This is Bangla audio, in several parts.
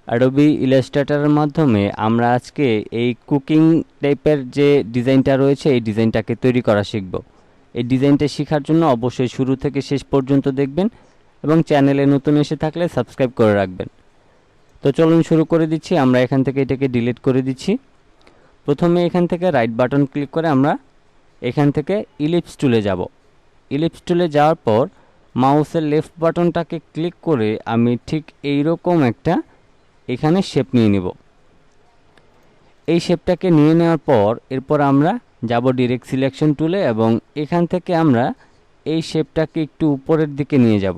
Adobe Illustrator এর মাধ্যমে আমরা আজকে এই কুকিং টাইপের যে ডিজাইনটা রয়েছে এই ডিজাইনটাকে তৈরি করা শিখব। এই ডিজাইনটা শেখার জন্য অবশ্যই শুরু থেকে শেষ পর্যন্ত দেখবেন এবং চ্যানেলে নতুন এসে থাকলে সাবস্ক্রাইব করে রাখবেন। তো চলুন শুরু করে দিচ্ছি। আমরা এখান থেকে এটাকে ডিলিট করে দিচ্ছি। প্রথমে এখান থেকে রাইট বাটন ক্লিক করে আমরা এখান থেকে ইলিপস টুলে যাব। ইলিপস টুলে যাওয়ার পর মাউসের লেফট বাটনটাকে ক্লিক করে আমি ঠিক এই রকম একটা এখানে শেপ নিয়ে নিব। এই শেপটাকে নিয়ে নেওয়ার পর এরপর আমরা যাব ডিরেক্ট সিলেকশন টুলে এবং এখান থেকে আমরা এই শেপটাকে একটু উপরের দিকে নিয়ে যাব।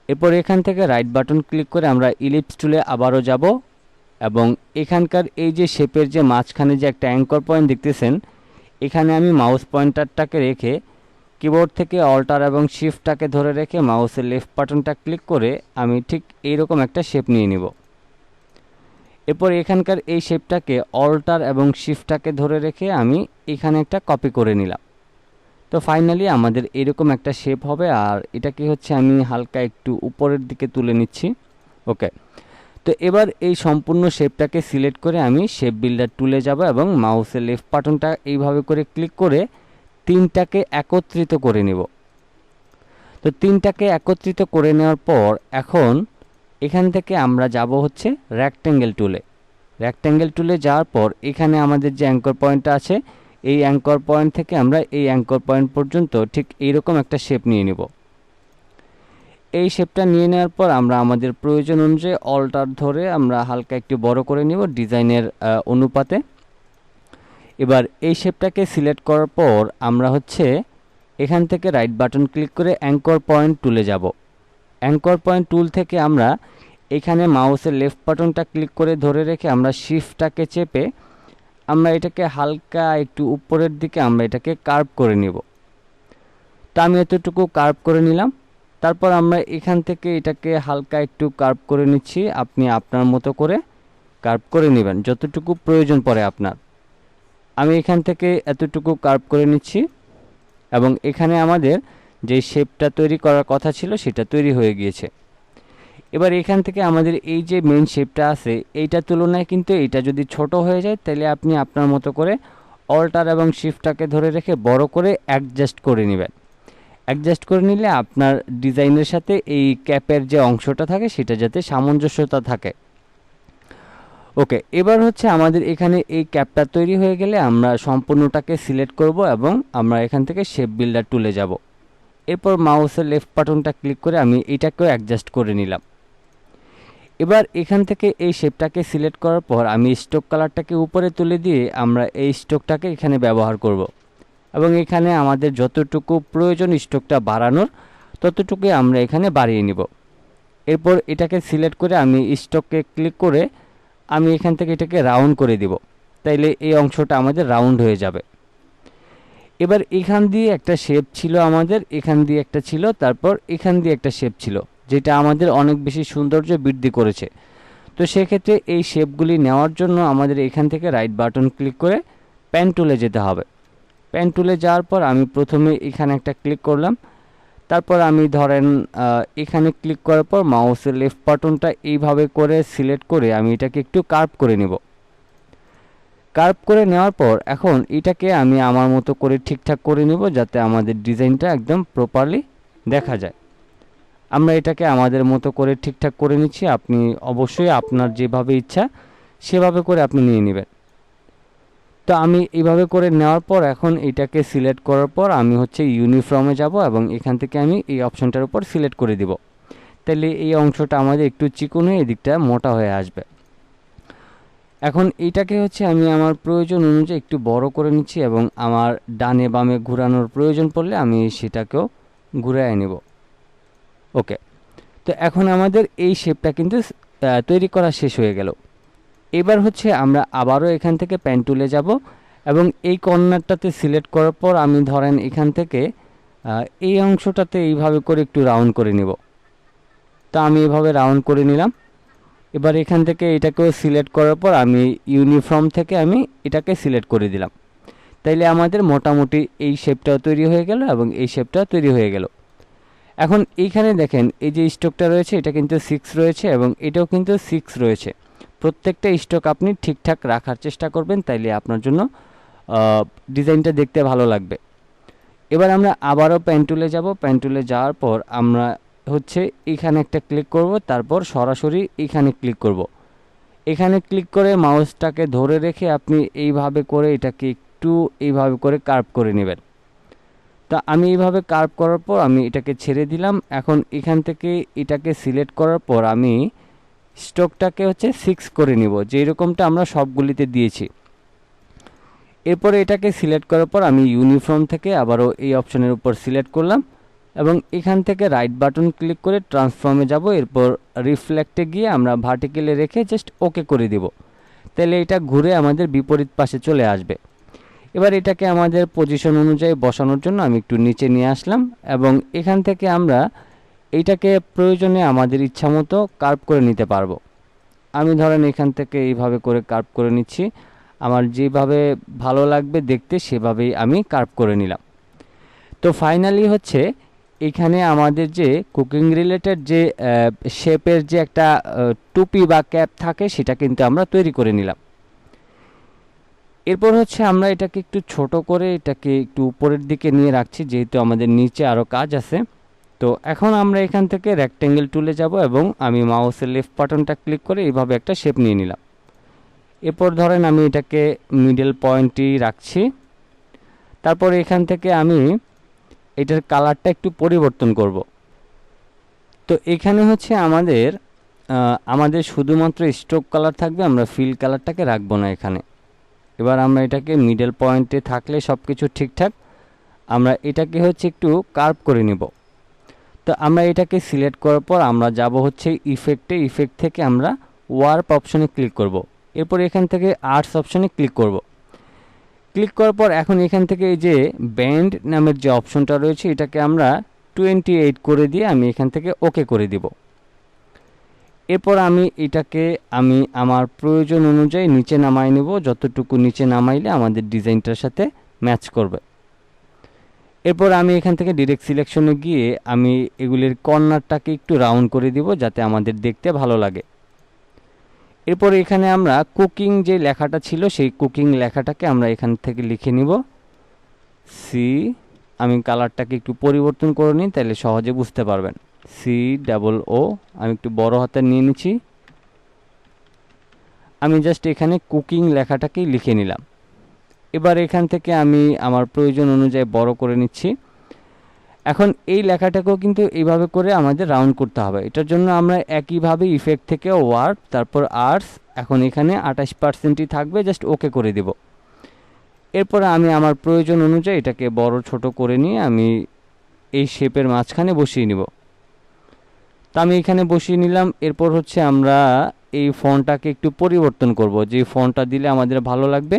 এরপর এখান থেকে রাইট বাটন ক্লিক করে আমরা ইলিপস টুলে আবারও যাব এবং এখানকার এই যে শেপের যে মাঝখানে যে একটা অ্যাঙ্কর পয়েন্ট দেখতেছেন, এখানে আমি মাউস পয়েন্টারটাকে রেখে কিবোর্ড থেকে অল্টার এবং শিফটটাকে ধরে রেখে মাউসের লেফট বাটনটা ক্লিক করে আমি ঠিক এইরকম একটা শেপ নিয়ে নিব। এরপর এখানকার এই শেপটাকে অল্টার এবং শিফটটাকে ধরে রেখে আমি এখানে একটা কপি করে নিলাম। তো ফাইনালি আমাদের এরকম একটা শেপ হবে। আর এটাকে হচ্ছে আমি হালকা একটু উপরের দিকে তুলে নিচ্ছি। ওকে, তো এবার এই সম্পূর্ণ শেপটাকে সিলেক্ট করে আমি শেপ বিল্ডার টুলে যাব এবং মাউসের লেফট বাটনটা এইভাবে করে ক্লিক করে তিনটাকে একত্রিত করে নেব। তো তিনটাকে একত্রিত করে নেওয়ার পর এখন এখান থেকে আমরা যাব হচ্ছে রেক্ট্যাঙ্গেল টুলে। রেক্ট্যাঙ্গেল টুলে যাওয়ার পর এখানে আমাদের যে অ্যাঙ্কর পয়েন্টটা আছে এই অ্যাঙ্কর পয়েন্ট থেকে আমরা এই অ্যাঙ্কর পয়েন্ট পর্যন্ত ঠিক এইরকম একটা শেপ নিয়ে নেব। এই শেপটা নিয়ে নেওয়ার পর আমরা আমাদের প্রয়োজন অনুযায়ী অল্টার ধরে আমরা হালকা একটু বড় করে নিব ডিজাইনের অনুপাতে। এবার এই শেপটাকে সিলেক্ট করার পর আমরা হচ্ছে এখান থেকে রাইট বাটন ক্লিক করে অ্যাঙ্কর পয়েন্ট টুলে যাব। অ্যাঙ্কর পয়েন্ট টুল থেকে আমরা এখানে মাউসের লেফট বাটনটা ক্লিক করে ধরে রেখে আমরা শিফটটাকে চেপে আমরা এটাকে হালকা একটু উপরের দিকে আমরা এটাকে কার্ভ করে নিব। তো আমি এতটুকু কার্ভ করে নিলাম। তারপর আমরা এখান থেকে এটাকে হালকা একটু কার্ভ করে নিচ্ছি। আপনি আপনার মতো করে কার্ভ করে নেবেন যতটুকু প্রয়োজন পড়ে আপনার। আমি এখান থেকে এতটুকু কার্ভ করে নিচ্ছি এবং এখানে আমাদের যে শেপটা তৈরি করার কথা ছিল সেটা তৈরি হয়ে গিয়েছে। এবার এখান থেকে আমাদের এই যে মেইন শেপটা আছে এইটার তুলনায় কিন্তু এটা যদি ছোট হয়ে যায় তাহলে আপনি আপনার মতো করে অল্টার এবং শিফটটাকে ধরে রেখে বড় করে অ্যাডজাস্ট করে নেবেন। অ্যাডজাস্ট করে নিলে আপনার ডিজাইনের সাথে এই ক্যাপের যে অংশটা থাকে সেটা যাতে সামঞ্জস্যতা থাকে। ওকে, এবার হচ্ছে আমাদের এখানে এই ক্যাপটা তৈরি হয়ে গেলে আমরা সম্পূর্ণটাকে সিলেক্ট করব এবং আমরা এখান থেকে শেপ বিল্ডার টুলে যাব। এরপর মাউসের লেফট বাটনটা ক্লিক করে আমি এটাকেও অ্যাডজাস্ট করে নিলাম। এবার এখান থেকে এই শেপটাকে সিলেক্ট করার পর আমি স্ট্রোক কালারটাকে উপরে তুলে দিয়ে আমরা এই স্ট্রোকটাকে এখানে ব্যবহার করব এবং এখানে আমাদের যতটুকু প্রয়োজন স্ট্রোকটা বাড়ানোর ততটুকুই আমরা এখানে বাড়িয়ে নিব। এরপর এটাকে সিলেক্ট করে আমি স্ট্রোককে ক্লিক করে আমি এখান থেকে এটাকে রাউন্ড করে দিব। তাইলে এই অংশটা আমাদের রাউন্ড হয়ে যাবে। এবার এখান দিয়ে একটা শেপ ছিল আমাদের, এখান দিয়ে একটা ছিল, তারপর এখান দিয়ে একটা শেপ ছিল যেটা আমাদের অনেক বেশি সৌন্দর্য বৃদ্ধি করেছে। তো সেক্ষেত্রে এই শেপগুলি নেওয়ার জন্য আমাদের এখান থেকে রাইট বাটন ক্লিক করে পেন টুলে যেতে হবে। পেন টুলে যাওয়ার পর আমি প্রথমে এখানে একটা ক্লিক করলাম। তারপর আমি ধরেন এখানে ক্লিক করার পর মাউসের লেফট বাটনটা এইভাবে করে সিলেক্ট করে আমি এটাকে একটু কার্ভ করে নেব। কার্ভ করে নেওয়ার পর এখন এটাকে আমি আমার মতো করে ঠিকঠাক করে নেব যাতে আমাদের ডিজাইনটা একদম প্রপারলি দেখা যায়। আমরা এটাকে আমাদের মতো করে ঠিকঠাক করে নিচ্ছি। আপনি অবশ্যই আপনার যেভাবে ইচ্ছা সেভাবে করে আপনি নিয়ে নেবেন। তো আমি এইভাবে করে নেওয়ার পর এখন এটাকে সিলেক্ট করার পর আমি হচ্ছে ইউনিফর্মে যাব এবং এখান থেকে আমি এই অপশনটার উপর সিলেক্ট করে দিব। তাহলে এই অংশটা আমাদের একটু চিকন হয়ে এদিকটা মোটা হয়ে আসবে। এখন এইটাকে হচ্ছে আমি আমার প্রয়োজন অনুযায়ী একটু বড় করে নিচ্ছি এবং আমার ডানে বামে ঘোরানোর প্রয়োজন পড়লে আমি সেটাকেও ঘুরিয়ে নেব। ওকে, তো এখন আমাদের এই শেপটা কিন্তু তৈরি করা শেষ হয়ে গেল। এবার হচ্ছে আমরা আবারও এখান থেকে পেন টুলে যাব এবং এই কর্নারটাতে সিলেক্ট করার পর আমি ধরেন এখান থেকে এই অংশটাতে এইভাবে করে একটু রাউন্ড করে নেব। তো আমি এভাবে রাউন্ড করে নিলাম। এবার এখান থেকে এটাকেও সিলেক্ট করার পর আমি ইউনিফর্ম থেকে আমি এটাকে সিলেক্ট করে দিলাম। তাইলে আমাদের মোটামুটি এই শেপটাও তৈরি হয়ে গেল এবং এই শেপটাও তৈরি হয়ে গেল। এখন এইখানে দেখেন এই যে স্ট্রোকটা রয়েছে এটা কিন্তু 6 রয়েছে এবং এটাও কিন্তু 6 রয়েছে। প্রত্যেকটা স্ট্রোক আপনি ঠিকঠাক রাখার চেষ্টা করবেন, তাইলে আপনার জন্য ডিজাইনটা দেখতে ভালো লাগবে। এবার আমরা আবারও পেন টুলে যাব। পেন টুলে যাওয়ার পর আমরা হচ্ছে এখানে একটা ক্লিক করব, তারপর সরাসরি এখানে ক্লিক করব। এখানে ক্লিক করে মাউসটাকে ধরে রেখে আপনি এইভাবে করে এটাকে একটু এইভাবে করে কার্ভ করে নেবেন। তা আমি এইভাবে কার্ভ করার পর আমি এটাকে ছেড়ে দিলাম। এখন এখান থেকে এটাকে সিলেক্ট করার পর আমি স্ট্রোকটাকে হচ্ছে 6 করে নিব, যেই রকমটা আমরা সবগুলিতে দিয়েছি। এরপরে এটাকে সিলেক্ট করার পর আমি ইউনিফর্ম থেকে আবারও এই অপশনের উপর সিলেক্ট করলাম এবং এখান থেকে রাইট বাটন ক্লিক করে ট্রান্সফর্মে যাব। এরপর রিফ্লেক্টে গিয়ে আমরা ভার্টিক্যালে রেখে জাস্ট ওকে করে দিব, তাহলে এটা ঘুরে আমাদের বিপরীত পাশে চলে আসবে। এবার এটাকে আমাদের পজিশন অনুযায়ী বসানোর জন্য আমি একটু নিচে নিয়ে আসলাম এবং এখান থেকে আমরা এইটাকে প্রয়োজনে আমাদের ইচ্ছা মতো কার্ভ করে নিতে পারবো। আমি ধরেন এখান থেকে এইভাবে করে কার্ভ করে নিচ্ছি, আমার যেভাবে ভালো লাগবে দেখতে সেভাবেই আমি কার্ভ করে নিলাম। তো ফাইনালি হচ্ছে এখানে আমাদের যে কুকিং রিলেটেড যে শেপের যে একটা টুপি বা ক্যাপ থাকে সেটা কিন্তু আমরা তৈরি করে নিলাম। এরপর হচ্ছে আমরা এটাকে একটু ছোট করে এটাকে একটু উপরের দিকে নিয়ে রাখছি, যেহেতু আমাদের নিচে আরও কাজ আছে। তো এখন আমরা এখান থেকে রেক্ট্যাঙ্গেল টুলে যাব এবং আমি মাউসের লেফট বাটনটা ক্লিক করে এইভাবে একটা শেপ নিয়ে নিলাম। এরপর ধরেন আমি এটাকে মিডল পয়েন্টই রাখছি। তারপর এখান থেকে আমি এটার কালারটা একটু পরিবর্তন করব। তো এখানে হচ্ছে আমাদের শুধুমাত্র স্ট্রোক কালার থাকবে, আমরা ফিল কালারটাকে রাখবো না এখানে। এবার আমরা এটাকে মিডল পয়েন্টে থাকলে সব কিছু ঠিকঠাক, আমরা এটাকে হচ্ছে একটু কার্ভ করে নিব। তো আমরা এটাকে সিলেক্ট করার পর আমরা যাব হচ্ছে ইফেক্টে। ইফেক্ট থেকে আমরা ওয়ার্প অপশনে ক্লিক করব। এরপর এখান থেকে আর্টস অপশনে ক্লিক করব। ক্লিক করার পর এখন এখান থেকে এই যে ব্যান্ড নামের যে অপশনটা রয়েছে এটাকে আমরা 28 করে দিয়ে আমি এখান থেকে ওকে করে দিব। এরপর আমি এটাকে আমার প্রয়োজন অনুযায়ী নিচে নামাই নেব, যতটুকু নিচে নামাইলে আমাদের ডিজাইনটার সাথে ম্যাচ করবে। এরপর আমি এখান থেকে ডিরেক্ট সিলেকশনে গিয়ে আমি এগুলির কর্নারটাকে একটু রাউন্ড করে দিব যাতে আমাদের দেখতে ভালো লাগে। এরপর এখানে আমরা কুকিং যে লেখাটা ছিল সেই কুকিং লেখাটাকে আমরা এখান থেকে লিখে নিব সি। আমি কালারটাকে একটু পরিবর্তন করে নিই, তাহলে সহজে বুঝতে পারবেন। COO আমি একটু বড় হাতের নিয়ে নিচ্ছি। আমি জাস্ট এখানে কুকিং লেখাটাকেই লিখে নিলাম। এবার এখান থেকে আমি আমার প্রয়োজন অনুযায়ী বড় করে নিচ্ছি। এখন এই লেখাটাকেও কিন্তু এইভাবে করে আমাদের রাউন্ড করতে হবে। এটার জন্য আমরা একইভাবে ইফেক্ট থেকে ওয়ার্ড তারপর আর্টস, এখন এখানে 28%ই থাকবে, জাস্ট ওকে করে দেব। এরপর আমি আমার প্রয়োজন অনুযায়ী এটাকে বড় ছোট করে নিয়ে আমি এই শেপের মাঝখানে বসিয়ে নিব। তা আমি এখানে বসিয়ে নিলাম। এরপর হচ্ছে আমরা এই ফন্টটাকে একটু পরিবর্তন করব, যে ফন্টটা দিলে আমাদের ভালো লাগবে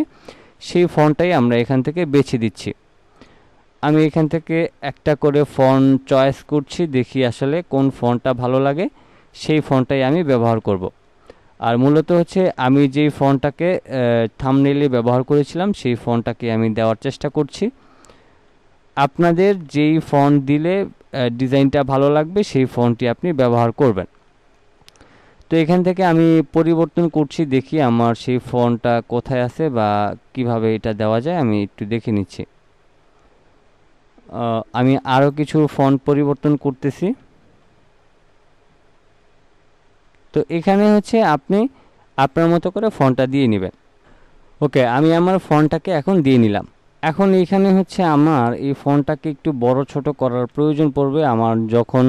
সেই ফন্টটাই আমরা এখান থেকে বেছে দিচ্ছি। আমি এখান থেকে একটা করে ফন্ট চয়েস করছি, দেখি আসলে কোন ফন্টটা ভালো লাগে সেই ফন্টটাই আমি ব্যবহার করব। আর মূলত হচ্ছে আমি যেই ফন্টটাকে থাম্বনেইলে ব্যবহার করেছিলাম সেই ফন্টটাকে আমি দেওয়ার চেষ্টা করছি। আপনাদের যেই ফন্ট দিলে ডিজাইনটা ভালো লাগবে সেই ফন্টটি আপনি ব্যবহার করবেন। তো এখান থেকে আমি পরিবর্তন করছি, দেখি আমার সেই ফন্টটা কোথায় আছে বা কিভাবে এটা দেওয়া যায় আমি একটু দেখে নিচ্ছি। আমি আরও কিছু ফন্ট পরিবর্তন করতেছি। তো এখানে হচ্ছে আপনি আপনার মতো করে ফন্টটা দিয়ে নেবেন। ওকে, আমি আমার ফন্টটাকে এখন দিয়ে নিলাম। এখন এইখানে হচ্ছে আমার এই ফন্টটাকে একটু বড় ছোট করার প্রয়োজন পড়বে। আমার যখন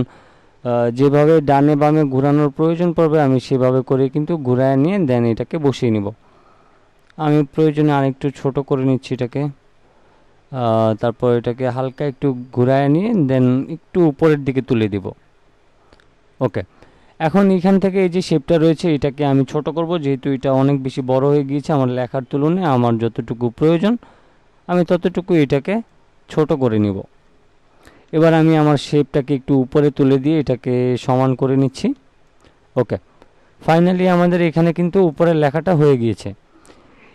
যেভাবে ডানে বামে ঘোরানোর প্রয়োজন পড়বে আমি সেভাবে করে কিন্তু ঘুরায় নিয়ে দেন এটাকে বসিয়ে নিব। আমি প্রয়োজনে আরেকটু ছোট করে নিচ্ছি এটাকে। তারপর এটাকে হালকা একটু ঘুরায় নিয়ে দেন একটু উপরের দিকে তুলে দিব। ওকে, এখন এখান থেকে এই যে শেপটা রয়েছে এটাকে আমি ছোট করব, যেহেতু এটা অনেক বেশি বড় হয়ে গিয়েছে আমার লেখার তুলনায়। আমার যতটুকু প্রয়োজন আমি ততটুকু এটাকে ছোট করে নিব। এবার আমি আমার শেপটাকে একটু উপরে তুলে দিয়ে এটাকে সমান করে নিচ্ছি। ওকে, ফাইনালি আমাদের এখানে কিন্তু উপরের লেখাটা হয়ে গিয়েছে।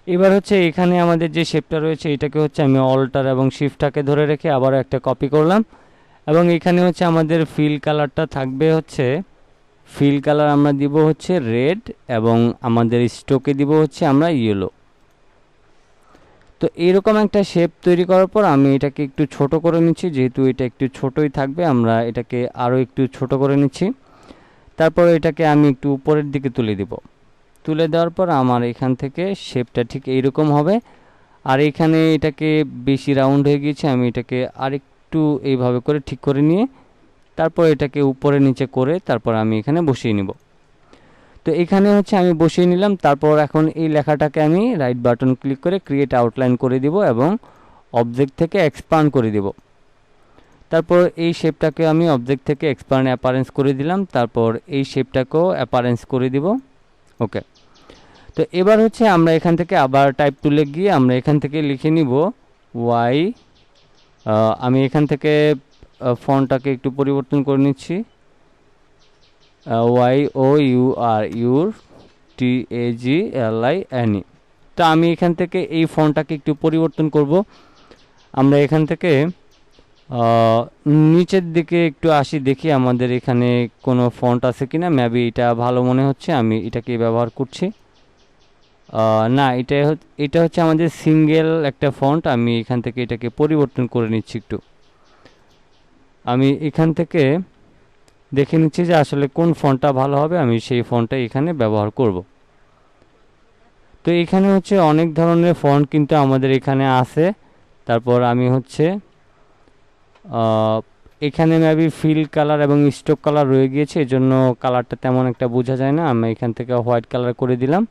এবার হচ্ছে এখানে আমাদের যে শেপটা রয়েছে এটাকে হচ্ছে আমি অল্টার এবং শিফটটাকে ধরে রেখে আবার একটা কপি করলাম এবং এখানে হচ্ছে আমাদের ফিল কালারটা থাকবে হচ্ছে, ফিল কালার আমরা দিব হচ্ছে রেড, এবং আমাদের স্ট্রোকে দিব হচ্ছে আমরা ইয়েলো। তো এইরকম একটা শেপ তৈরি করার পর আমি এটাকে একটু ছোট করে নিচ্ছি, যেহেতু এটা একটু ছোটই থাকবে আমরা এটাকে আরও একটু ছোট করে নিচ্ছি। তারপর এটাকে আমি একটু উপরের দিকে তুলে দিব। তুলে দেওয়ার পর আমার এখান থেকে শেপটা ঠিক এইরকম হবে। আর এখানে এটাকে বেশি রাউন্ড হয়ে গিয়েছে, আমি এটাকে আরেকটু এইভাবে করে ঠিক করে নিয়ে তারপর এটাকে উপরে নিচে করে তারপর আমি এখানে বসিয়ে নিব। তো এখানে হচ্ছে আমি বসিয়ে নিলাম। তারপর এখন এই লেখাটাকে আমি রাইট বাটন ক্লিক করে ক্রিয়েট আউটলাইন করে দিব এবং অবজেক্ট থেকে এক্সপান্ড করে দিব। তারপর এই শেপটাকে আমি অবজেক্ট থেকে এক্সপান্ড অ্যাপারেন্স করে দিলাম। তারপর এই শেপটাকেও অ্যাপারেন্স করে দিব। ওকে, তো এবার হচ্ছে আমরা এখান থেকে আবার টাইপ টুলে গিয়ে আমরা এখান থেকে লিখে নিব ওয়াই। আমি এখান থেকে ফন্টটাকে একটু পরিবর্তন করে নিচ্ছি, Y O U R your TAGLINE। তো আমি এখান থেকে এই ফন্টটাকে একটু পরিবর্তন করব। আমরা এখান থেকে নিচের দিকে একটু আসি, দেখি আমাদের এখানে কোনো ফন্ট আছে কিনা। মেবি এটা ভালো মনে হচ্ছে, আমি এটাকে ব্যবহার করছি। না, এটা হচ্ছে আমাদের সিঙ্গেল একটা ফন্ট। আমি এখান থেকে এটাকে পরিবর্তন করে নিচ্ছি একটু। আমি এখান থেকে দেখে নিচ্ছি যে আসলে কোন ফন্টটা ভালো হবে, আমি সেই ফন্টটা এখানে ব্যবহার করব। তো এখানে হচ্ছে অনেক ধরনের ফন্ট কিন্তু আমাদের এখানে আছে। তারপর আমি হচ্ছে এখানে মেবি ফিল কালার এবং স্ট্রোক কালার রয়ে গিয়েছে, এজন্য কালারটা তেমন একটা বোঝা যায় না। আমি এখান থেকে হোয়াইট কালার করে দিলাম।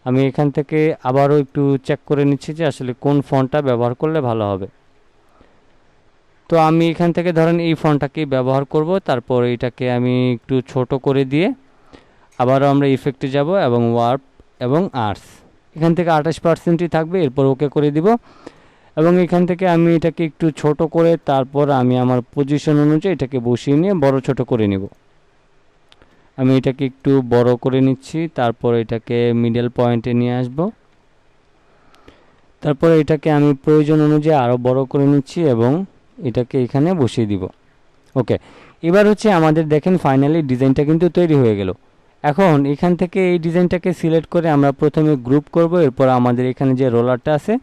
আমি এখান থেকে আবারও একটু চেক করে নিচ্ছি যে আসলে কোন ফন্টটা ব্যবহার করলে ভালো হবে। তো আমি এখান থেকে ধরেন এই ফন্টটাকেই ব্যবহার করব। তারপর এটাকে আমি একটু ছোট করে দিয়ে আবারও আমরা ইফেক্টে যাব এবং ওয়ার্প এবং আর্টস, এখান থেকে 28%ই থাকবে। এরপর ওকে করে দিব এবং এখান থেকে আমি এটাকে একটু ছোট করে তারপর আমি আমার পজিশন অনুযায়ী এটাকে বসিয়ে নিয়ে বড় ছোট করে নিব। আমি এটাকে একটু বড় করে নিচ্ছি, তারপর এটাকে মিডল পয়েন্টে নিয়ে আসব। তারপর এটাকে আমি প্রয়োজন অনুযায়ী আরও বড় করে নিচ্ছি এবং এটাকে এখানে বসিয়ে দিব। ওকে, এবার হচ্ছে আমাদের দেখেন ফাইনালি ডিজাইনটা কিন্তু তৈরি হয়ে গেল। এখন এখান থেকে এই ডিজাইনটাকে সিলেক্ট করে আমরা প্রথমে গ্রুপ করব। এরপর আমাদের এখানে যে রোলারটা আছে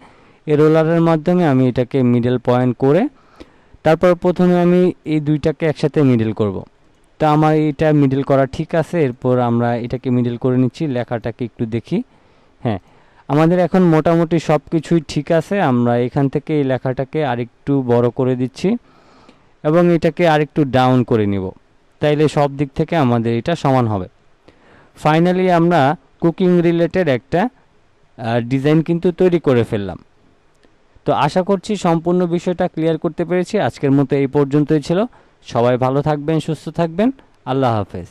এই রোলারের মাধ্যমে আমি এটাকে মিডল পয়েন্ট করে তারপর প্রথমে আমি এই দুইটাকে একসাথে মিডল করব। তো আমার এটা মিডল করা ঠিক আছে। এরপর আমরা এটাকে মিডল করে নিচ্ছি। লেখাটাকে একটু দেখি, হ্যাঁ আমাদের এখন মোটামুটি সব কিছুই ঠিক আছে। আমরা এখান থেকে এই লেখাটাকে আরেকটু বড় করে দিচ্ছি এবং এটাকে আরেকটু ডাউন করে নিব, তাইলে সব দিক থেকে আমাদের এটা সমান হবে। ফাইনালি আমরা কুকিং রিলেটেড একটা ডিজাইন কিন্তু তৈরি করে ফেললাম। তো আশা করছি সম্পূর্ণ বিষয়টা ক্লিয়ার করতে পেরেছি। আজকের মতো এই পর্যন্তই ছিল। সবাই ভালো থাকবেন, সুস্থ থাকবেন। আল্লাহ হাফেজ।